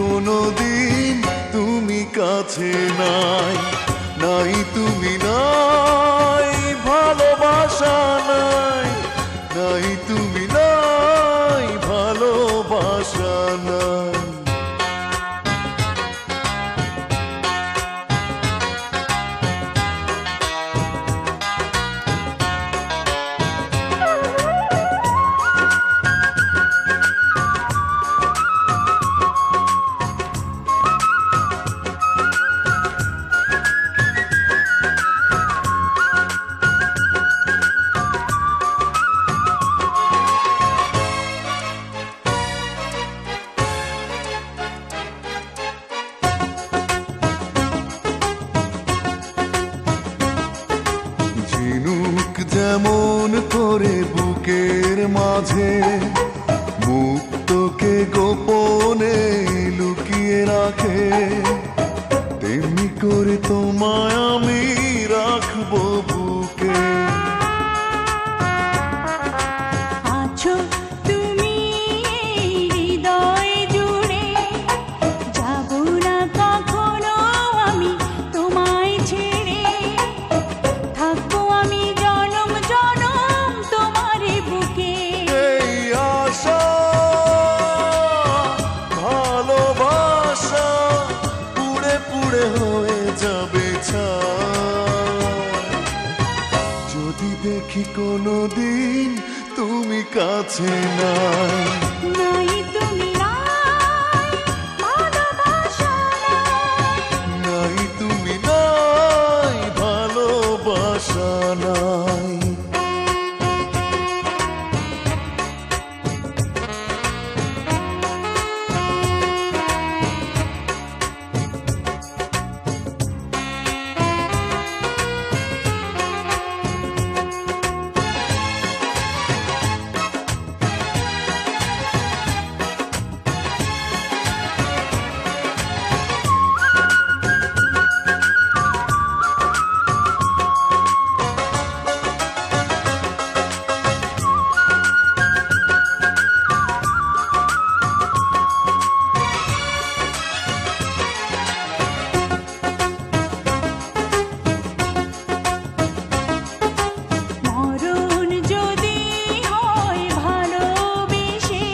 কোনোদিন তুমি কাছে নাই, নাই তুমি নাই, ভালোবাসা নাই, নাই তুমি নাই, ভালোবাসা নাই। ঝিনুক যেমন করে বুকের মাঝে মুক্তকে গোপনে লুকিয়ে রাখে, তেমনি করে তোমায় আমি রাখবো বুকে। আছো তুমি হৃদয় জুড়ে, যাব না কখনো আমি তোমায় ছেড়ে, থাকবো আমি জনম জনম তোমারই বুকে। এই আশা ভালোবাসা পুড়ে পুড়ে হয়ে যাবে ছাই, যদি দেখি কোনোদিন তুমি কাছে নাই, নাই তুমি নাই, ভালোবাসা নাই, নাই তুমি নাই, ভালোবাসা নাই। মরণ যদি হয় ভালোবেসে,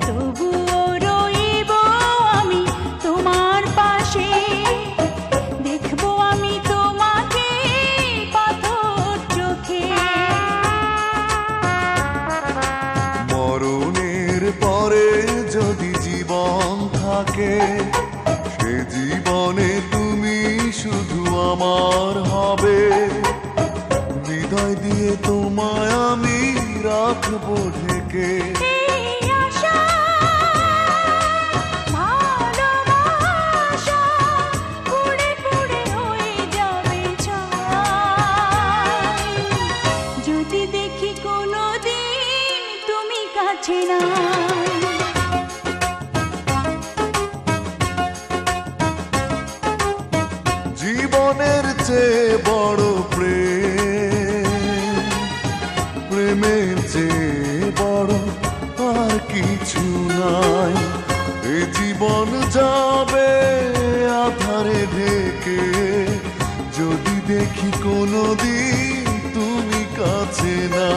তবুও রইব আমি তোমার পাশে, দেখবো আমি তোমাকে পাথর চোখে। মরণের পরে যদি জীবন থাকে, সে জীবনে তুমি শুধু আমার হবে, হৃদয় দিয়ে তোমায় আমি রাখবো ঢেকে। এই আশা ভালোবাসা পুড়ে পুড়ে হয়ে যাবে ছাই, যদি দেখি কোনোদিন তুমি কাছে নাই। জীবনের চেয়ে বড় প্রেম, প্রেমের চেয়ে বড় আর কিছু নাই, এ জীবন যাবে আধারে ঢেকে, যদি দেখি কোনোদিন তুমি কাছে না।